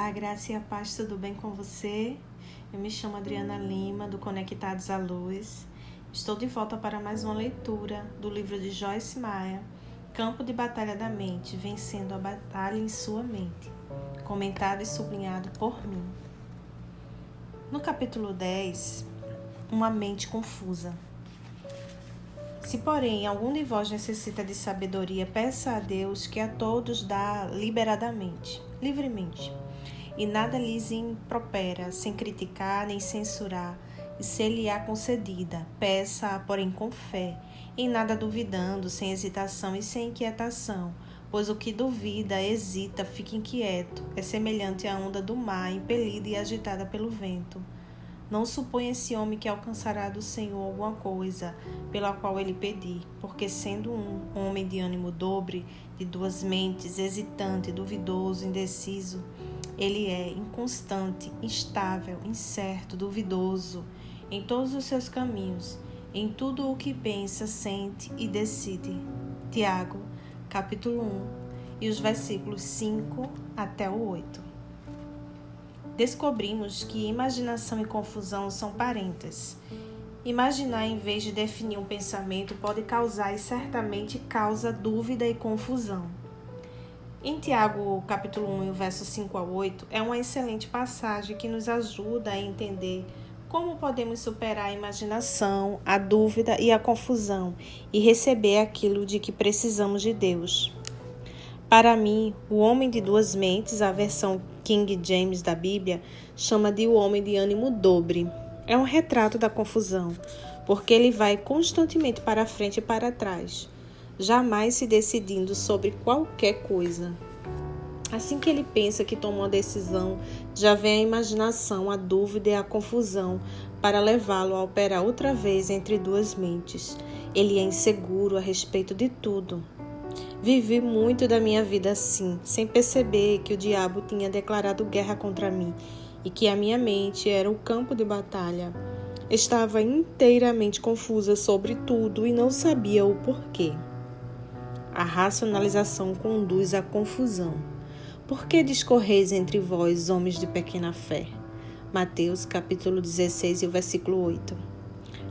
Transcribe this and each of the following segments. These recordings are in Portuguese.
Olá, graça e a paz, tudo bem com você? Eu me chamo Adriana Lima, do Conectados à Luz. Estou de volta para mais uma leitura do livro de Joyce Meyer, Campo de Batalha da Mente, Vencendo a Batalha em Sua Mente, comentado e sublinhado por mim. No capítulo 10, uma mente confusa. Se, porém, algum de vós necessita de sabedoria, peça a Deus que a todos dá livremente, e nada lhes impropera, sem criticar nem censurar, e se lhe há concedida, peça-a, porém, com fé, em nada duvidando, sem hesitação e sem inquietação, pois o que duvida, hesita, fica inquieto, é semelhante à onda do mar, impelida e agitada pelo vento. Não suponha esse homem que alcançará do Senhor alguma coisa pela qual ele pedir, porque sendo um homem de ânimo dobre, de duas mentes, hesitante, duvidoso, indeciso, ele é inconstante, instável, incerto, duvidoso em todos os seus caminhos, em tudo o que pensa, sente e decide. Tiago, capítulo 1, e os versículos 5 até o 8. Descobrimos que imaginação e confusão são parentes. Imaginar em vez de definir um pensamento pode causar e certamente causa dúvida e confusão. Em Tiago, capítulo 1, versos 5 a 8, é uma excelente passagem que nos ajuda a entender como podemos superar a imaginação, a dúvida e a confusão e receber aquilo de que precisamos de Deus. Para mim, o homem de duas mentes, a versão King James da Bíblia, chama de o homem de ânimo dobre. É um retrato da confusão, porque ele vai constantemente para frente e para trás, jamais se decidindo sobre qualquer coisa. Assim que ele pensa que tomou uma decisão, já vem a imaginação, a dúvida e a confusão para levá-lo a operar outra vez entre duas mentes. Ele é inseguro a respeito de tudo. Vivi muito da minha vida assim, sem perceber que o diabo tinha declarado guerra contra mim e que a minha mente era o campo de batalha. Estava inteiramente confusa sobre tudo e não sabia o porquê. A racionalização conduz à confusão. Por que discorreis entre vós, homens de pequena fé? Mateus, capítulo 16, e o versículo 8.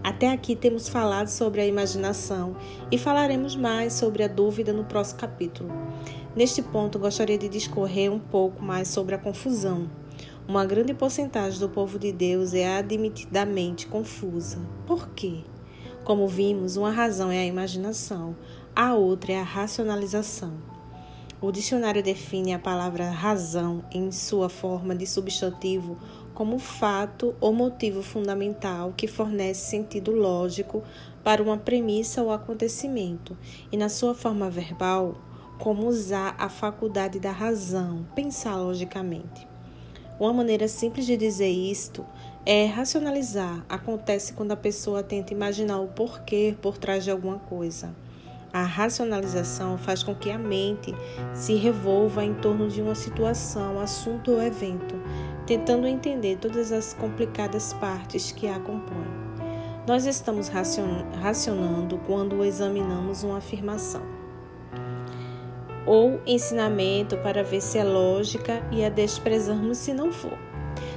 Até aqui temos falado sobre a imaginação e falaremos mais sobre a dúvida no próximo capítulo. Neste ponto, gostaria de discorrer um pouco mais sobre a confusão. Uma grande porcentagem do povo de Deus é admitidamente confusa. Por quê? Como vimos, uma razão é a imaginação, a outra é a racionalização. O dicionário define a palavra razão em sua forma de substantivo como fato ou motivo fundamental que fornece sentido lógico para uma premissa ou acontecimento, e na sua forma verbal, como usar a faculdade da razão, pensar logicamente. Uma maneira simples de dizer isto é racionalizar. Acontece quando a pessoa tenta imaginar o porquê por trás de alguma coisa. A racionalização faz com que a mente se revolva em torno de uma situação, assunto ou evento, tentando entender todas as complicadas partes que a compõem. Nós estamos racionando quando examinamos uma afirmação ou ensinamento para ver se é lógica e a desprezamos se não for.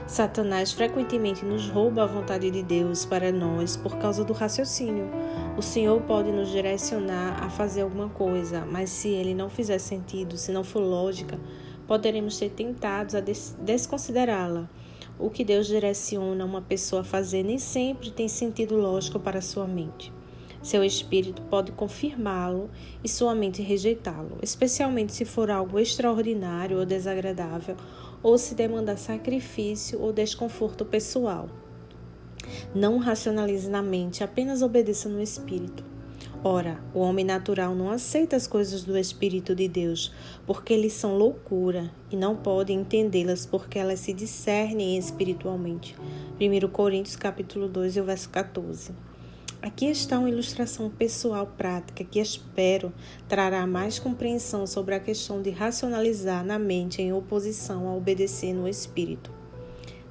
Satanás frequentemente nos rouba a vontade de Deus para nós por causa do raciocínio. O Senhor pode nos direcionar a fazer alguma coisa, mas se ele não fizer sentido, se não for lógica, poderemos ser tentados a desconsiderá-la. O que Deus direciona uma pessoa a fazer nem sempre tem sentido lógico para sua mente. Seu espírito pode confirmá-lo e sua mente rejeitá-lo, especialmente se for algo extraordinário ou desagradável, ou se demandar sacrifício ou desconforto pessoal. Não racionalize na mente, apenas obedeça no espírito. Ora, o homem natural não aceita as coisas do Espírito de Deus, porque eles são loucura, e não pode entendê-las porque elas se discernem espiritualmente. 1 Coríntios capítulo 2, e o verso 14. Aqui está uma ilustração pessoal prática que espero trará mais compreensão sobre a questão de racionalizar na mente em oposição a obedecer no espírito.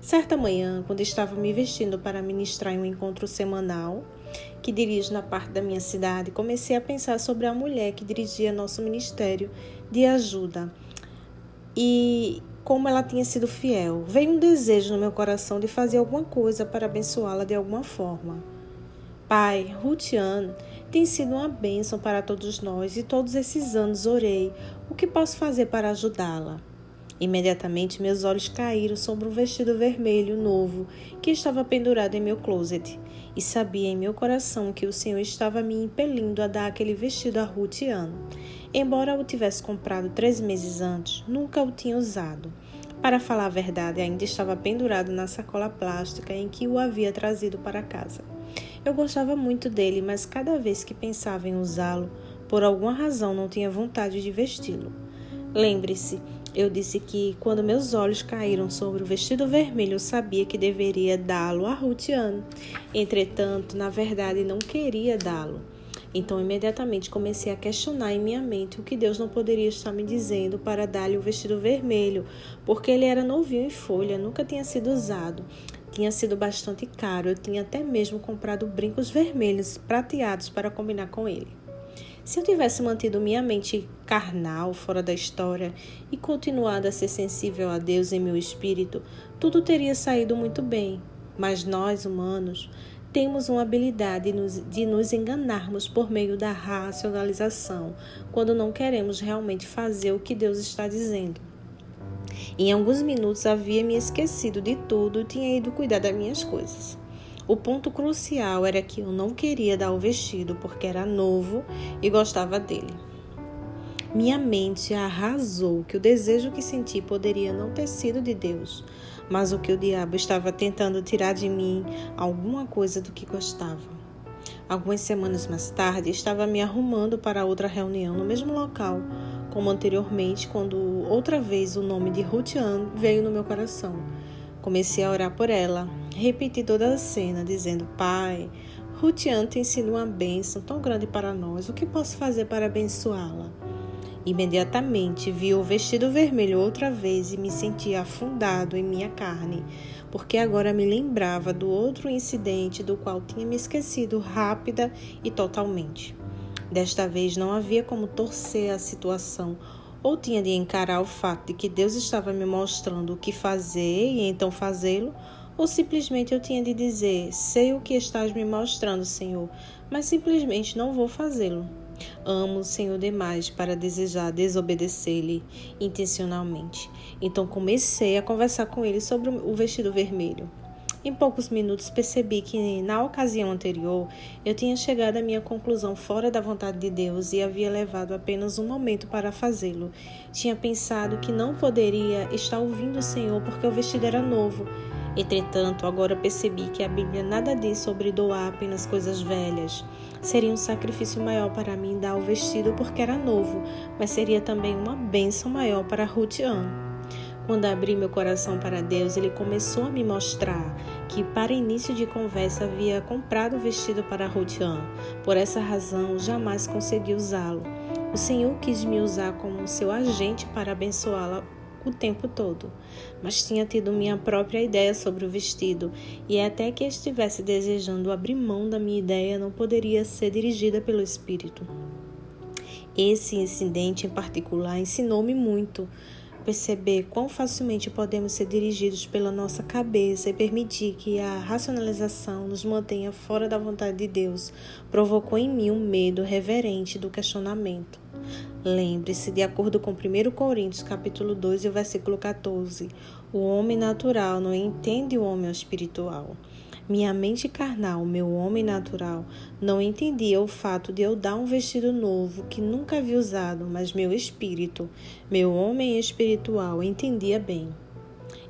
Certa manhã, quando estava me vestindo para ministrar em um encontro semanal que dirijo na parte da minha cidade, comecei a pensar sobre a mulher que dirigia nosso ministério de ajuda e como ela tinha sido fiel. Veio um desejo no meu coração de fazer alguma coisa para abençoá-la de alguma forma. Pai, Ruth Ann tem sido uma bênção para todos nós e todos esses anos orei o que posso fazer para ajudá-la. Imediatamente meus olhos caíram sobre um vestido vermelho novo que estava pendurado em meu closet e sabia em meu coração que o Senhor estava me impelindo a dar aquele vestido a Ruth Ann. Embora eu o tivesse comprado 3 meses antes, nunca o tinha usado. Para falar a verdade, ainda estava pendurado na sacola plástica em que o havia trazido para casa. Eu gostava muito dele, mas cada vez que pensava em usá-lo, por alguma razão não tinha vontade de vesti-lo. Lembre-se, eu disse que, quando meus olhos caíram sobre o vestido vermelho, eu sabia que deveria dá-lo a Ruth Ann. Entretanto, na verdade, não queria dá-lo. Então, imediatamente comecei a questionar em minha mente o que Deus não poderia estar me dizendo para dar-lhe o vestido vermelho, porque ele era novinho em folha, nunca tinha sido usado. Tinha sido bastante caro, eu tinha até mesmo comprado brincos vermelhos prateados para combinar com ele. Se eu tivesse mantido minha mente carnal fora da história e continuado a ser sensível a Deus em meu espírito, tudo teria saído muito bem. Mas nós, humanos, temos uma habilidade de nos enganarmos por meio da racionalização, quando não queremos realmente fazer o que Deus está dizendo. Em alguns minutos havia me esquecido de tudo e tinha ido cuidar das minhas coisas. O ponto crucial era que eu não queria dar o vestido porque era novo e gostava dele. Minha mente arrasou que o desejo que senti poderia não ter sido de Deus, mas o que o diabo estava tentando tirar de mim alguma coisa do que gostava. Algumas semanas mais tarde, estava me arrumando para outra reunião no mesmo local, como anteriormente, quando outra vez o nome de Ruth Ann veio no meu coração. Comecei a orar por ela, repeti toda a cena, dizendo: Pai, Ruth Ann tem sido uma bênção tão grande para nós, o que posso fazer para abençoá-la? Imediatamente vi o vestido vermelho outra vez e me senti afundado em minha carne, porque agora me lembrava do outro incidente do qual tinha me esquecido rápida e totalmente. Desta vez não havia como torcer a situação, ou tinha de encarar o fato de que Deus estava me mostrando o que fazer e então fazê-lo, ou simplesmente eu tinha de dizer: sei o que estás me mostrando, Senhor, mas simplesmente não vou fazê-lo. Amo o Senhor demais para desejar desobedecer-lhe intencionalmente. Então comecei a conversar com ele sobre o vestido vermelho. Em poucos minutos percebi que, na ocasião anterior, eu tinha chegado à minha conclusão fora da vontade de Deus e havia levado apenas um momento para fazê-lo. Tinha pensado que não poderia estar ouvindo o Senhor porque o vestido era novo. Entretanto, agora percebi que a Bíblia nada diz sobre doar apenas coisas velhas. Seria um sacrifício maior para mim dar o vestido porque era novo, mas seria também uma bênção maior para Ruth Ann. Quando abri meu coração para Deus, Ele começou a me mostrar que, para início de conversa, havia comprado o vestido para Ruth Ann. Por essa razão, jamais consegui usá-lo. O Senhor quis me usar como seu agente para abençoá-la o tempo todo, mas tinha tido minha própria ideia sobre o vestido, e até que estivesse desejando abrir mão da minha ideia, não poderia ser dirigida pelo Espírito. Esse incidente em particular ensinou-me muito. Perceber quão facilmente podemos ser dirigidos pela nossa cabeça e permitir que a racionalização nos mantenha fora da vontade de Deus provocou em mim um medo reverente do questionamento. Lembre-se, de acordo com 1 Coríntios capítulo 2 e o versículo 14, o homem natural não entende o homem espiritual. Minha mente carnal, meu homem natural, não entendia o fato de eu dar um vestido novo que nunca havia usado, mas meu espírito, meu homem espiritual, entendia bem.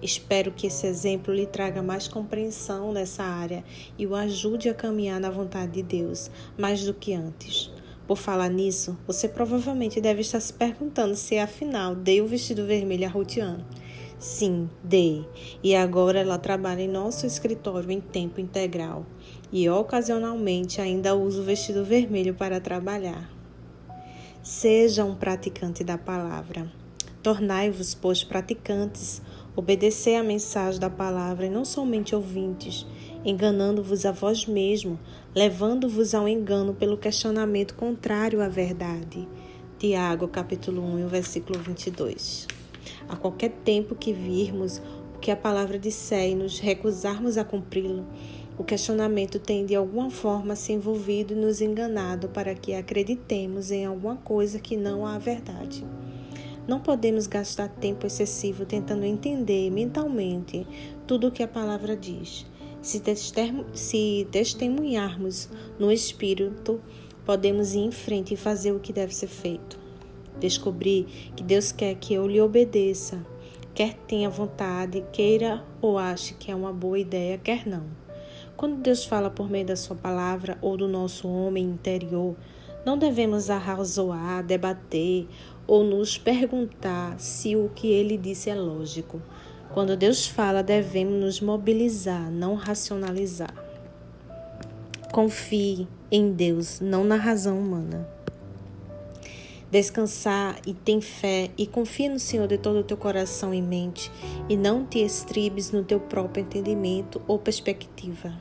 Espero que esse exemplo lhe traga mais compreensão nessa área e o ajude a caminhar na vontade de Deus, mais do que antes. Por falar nisso, você provavelmente deve estar se perguntando se afinal dei o vestido vermelho a Ruth Ann. Sim, dei. E agora ela trabalha em nosso escritório em tempo integral. E ocasionalmente ainda uso o vestido vermelho para trabalhar. Seja um praticante da palavra. Tornai-vos, pois, praticantes. Obedecer à mensagem da palavra e não somente ouvintes, enganando-vos a vós mesmo, levando-vos ao engano pelo questionamento contrário à verdade. Tiago, capítulo 1, versículo 22. A qualquer tempo que virmos o que a palavra disser e nos recusarmos a cumpri-lo, o questionamento tem de alguma forma se envolvido e nos enganado para que acreditemos em alguma coisa que não há verdade. Não podemos gastar tempo excessivo tentando entender mentalmente tudo o que a palavra diz. Se testemunharmos no Espírito, podemos ir em frente e fazer o que deve ser feito. Descobrir que Deus quer que eu lhe obedeça, quer tenha vontade, queira ou ache que é uma boa ideia, quer não. Quando Deus fala por meio da sua palavra ou do nosso homem interior, não devemos arrazoar, debater ou nos perguntar se o que ele disse é lógico. Quando Deus fala, devemos nos mobilizar, não racionalizar. Confie em Deus, não na razão humana. Descansar e tem fé e confia no Senhor de todo o teu coração e mente e não te estribes no teu próprio entendimento ou perspectiva.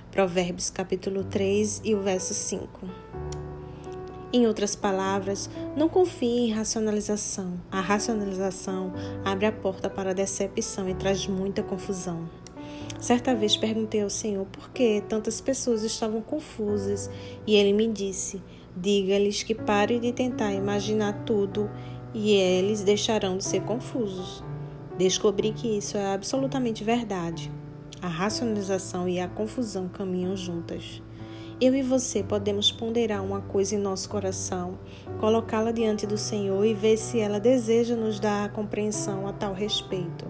Provérbios capítulo 3 e o verso 5. Em outras palavras, não confie em racionalização. A racionalização abre a porta para a decepção e traz muita confusão. Certa vez perguntei ao Senhor por que tantas pessoas estavam confusas e Ele me disse: diga-lhes que parem de tentar imaginar tudo e eles deixarão de ser confusos. Descobri que isso é absolutamente verdade. A racionalização e a confusão caminham juntas. Eu e você podemos ponderar uma coisa em nosso coração, colocá-la diante do Senhor e ver se ela deseja nos dar a compreensão a tal respeito.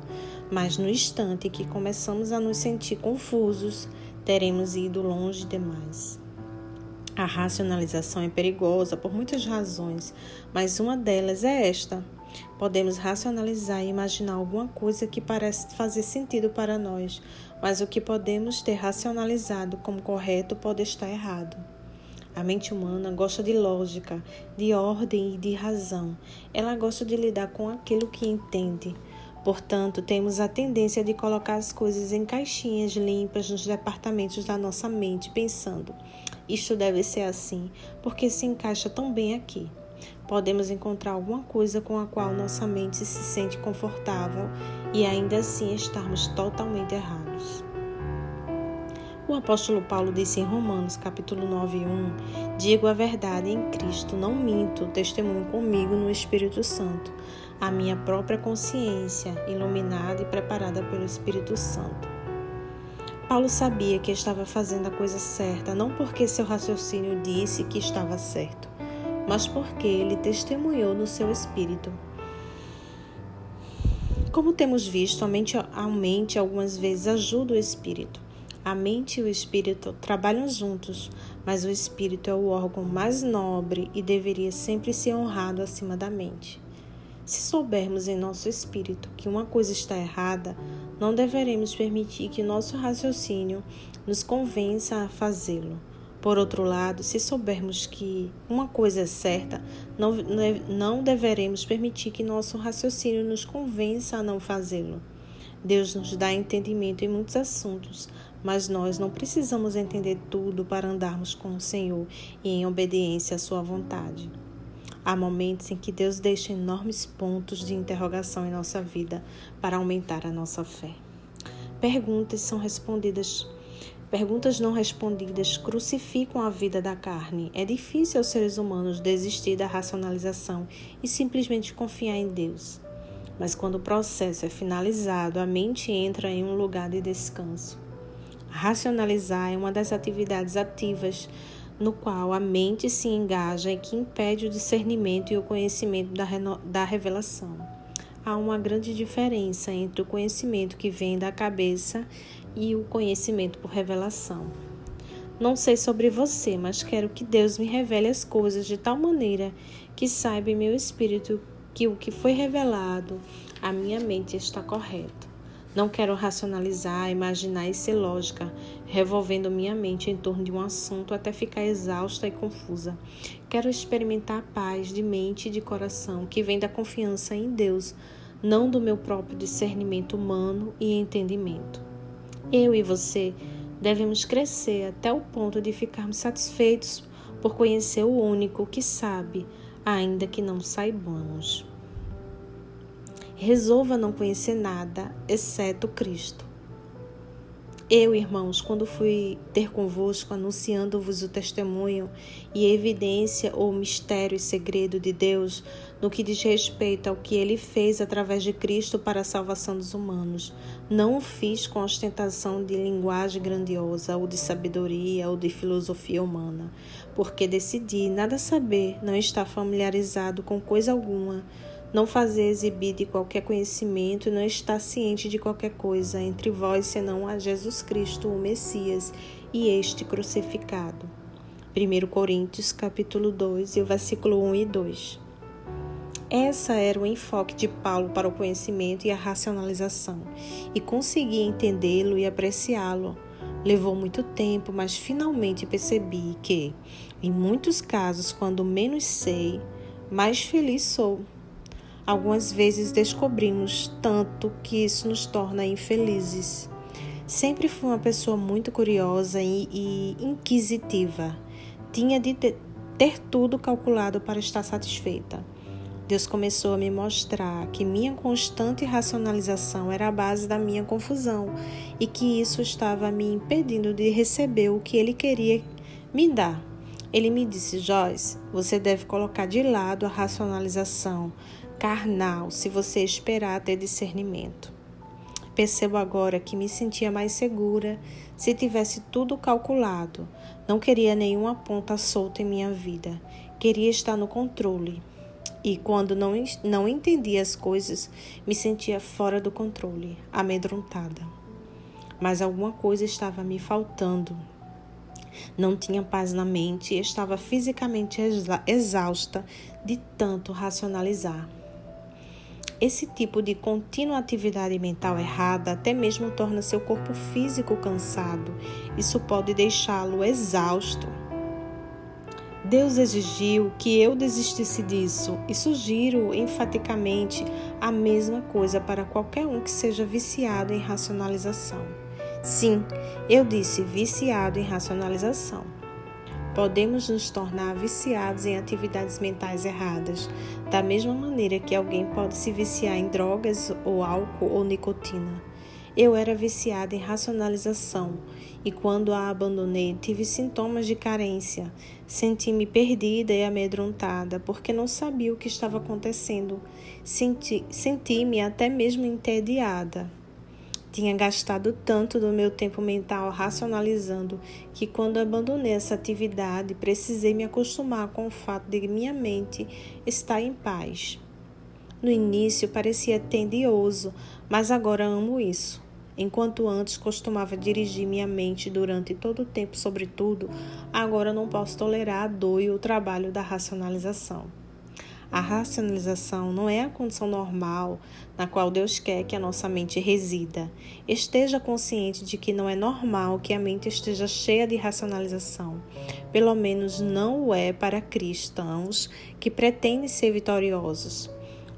Mas no instante que começamos a nos sentir confusos, teremos ido longe demais. A racionalização é perigosa por muitas razões, mas uma delas é esta. Podemos racionalizar e imaginar alguma coisa que parece fazer sentido para nós, mas o que podemos ter racionalizado como correto pode estar errado. A mente humana gosta de lógica, de ordem e de razão. Ela gosta de lidar com aquilo que entende. Portanto, temos a tendência de colocar as coisas em caixinhas limpas nos departamentos da nossa mente, pensando: isto deve ser assim, porque se encaixa tão bem aqui. Podemos encontrar alguma coisa com a qual nossa mente se sente confortável e ainda assim estarmos totalmente errados. O apóstolo Paulo disse em Romanos, capítulo 9:1, digo a verdade em Cristo, não minto, testemunho comigo no Espírito Santo, a minha própria consciência, iluminada e preparada pelo Espírito Santo. Paulo sabia que estava fazendo a coisa certa, não porque seu raciocínio disse que estava certo, mas porque ele testemunhou no seu espírito. Como temos visto, a mente algumas vezes ajuda o espírito. A mente e o espírito trabalham juntos, mas o espírito é o órgão mais nobre e deveria sempre ser honrado acima da mente. Se soubermos em nosso espírito que uma coisa está errada, não deveremos permitir que nosso raciocínio nos convença a fazê-lo. Por outro lado, se soubermos que uma coisa é certa, não deveremos permitir que nosso raciocínio nos convença a não fazê-lo. Deus nos dá entendimento em muitos assuntos, mas nós não precisamos entender tudo para andarmos com o Senhor e em obediência à sua vontade. Há momentos em que Deus deixa enormes pontos de interrogação em nossa vida para aumentar a nossa fé. Perguntas não respondidas crucificam a vida da carne. É difícil aos seres humanos desistir da racionalização e simplesmente confiar em Deus. Mas quando o processo é finalizado, a mente entra em um lugar de descanso. Racionalizar é uma das atividades ativas no qual a mente se engaja e que impede o discernimento e o conhecimento da revelação. Há uma grande diferença entre o conhecimento que vem da cabeça e o conhecimento por revelação. Não sei sobre você, mas quero que Deus me revele as coisas de tal maneira que saiba em meu espírito que o que foi revelado à minha mente está correto. Não quero racionalizar, imaginar e ser lógica, revolvendo minha mente em torno de um assunto até ficar exausta e confusa. Quero experimentar a paz de mente e de coração que vem da confiança em Deus, não do meu próprio discernimento humano e entendimento. Eu e você devemos crescer até o ponto de ficarmos satisfeitos por conhecer o único que sabe, ainda que não saibamos. Resolva não conhecer nada, exceto Cristo. Eu, irmãos, quando fui ter convosco, anunciando-vos o testemunho e evidência ou mistério e segredo de Deus, no que diz respeito ao que Ele fez através de Cristo para a salvação dos humanos, não o fiz com ostentação de linguagem grandiosa, ou de sabedoria, ou de filosofia humana, porque decidi nada saber, não estar familiarizado com coisa alguma, não fazer exibir de qualquer conhecimento e não estar ciente de qualquer coisa entre vós, senão a Jesus Cristo, o Messias, e este crucificado. 1 Coríntios, capítulo 2, e o versículo 1 e 2. Essa era o enfoque de Paulo para o conhecimento e a racionalização, e consegui entendê-lo e apreciá-lo. Levou muito tempo, mas finalmente percebi que, em muitos casos, quando menos sei, mais feliz sou. Algumas vezes descobrimos tanto que isso nos torna infelizes. Sempre fui uma pessoa muito curiosa e inquisitiva. Tinha de ter tudo calculado para estar satisfeita. Deus começou a me mostrar que minha constante racionalização era a base da minha confusão e que isso estava me impedindo de receber o que Ele queria me dar. Ele me disse: Joyce, você deve colocar de lado a racionalização carnal se você esperar ter discernimento. Percebo agora que me sentia mais segura se tivesse tudo calculado. Não queria nenhuma ponta solta em minha vida. Queria estar no controle. E quando não entendia as coisas, me sentia fora do controle, amedrontada. Mas alguma coisa estava me faltando. Não tinha paz na mente e estava fisicamente exausta de tanto racionalizar. Esse tipo de contínua atividade mental errada até mesmo torna seu corpo físico cansado. Isso pode deixá-lo exausto. Deus exigiu que eu desistisse disso e sugiro enfaticamente a mesma coisa para qualquer um que seja viciado em racionalização. Sim, eu disse viciado em racionalização. Podemos nos tornar viciados em atividades mentais erradas, da mesma maneira que alguém pode se viciar em drogas ou álcool ou nicotina. Eu era viciada em racionalização e quando a abandonei tive sintomas de carência. Senti-me perdida e amedrontada porque não sabia o que estava acontecendo. Senti-me até mesmo entediada. Tinha gastado tanto do meu tempo mental racionalizando que quando abandonei essa atividade, precisei me acostumar com o fato de minha mente estar em paz. No início parecia tedioso, mas agora amo isso. Enquanto antes costumava dirigir minha mente durante todo o tempo sobre tudo, agora não posso tolerar a dor e o trabalho da racionalização. A racionalização não é a condição normal na qual Deus quer que a nossa mente resida. Esteja consciente de que não é normal que a mente esteja cheia de racionalização. Pelo menos não o é para cristãos que pretendem ser vitoriosos.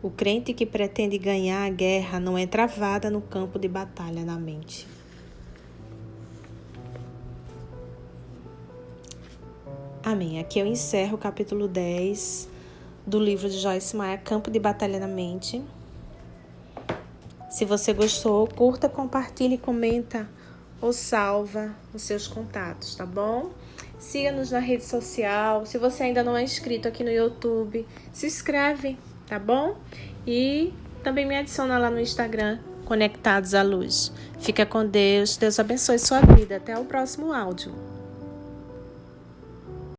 O crente que pretende ganhar a guerra não é travada no campo de batalha na mente. Amém. Aqui eu encerro o capítulo 10 do livro de Joyce Meyer, Campo de Batalha na Mente. Se você gostou, curta, compartilhe, comenta ou salva os seus contatos, tá bom? Siga-nos na rede social. Se você ainda não é inscrito aqui no YouTube, se inscreve, tá bom? E também me adiciona lá no Instagram, Conectados à Luz. Fica com Deus. Deus abençoe sua vida. Até o próximo áudio.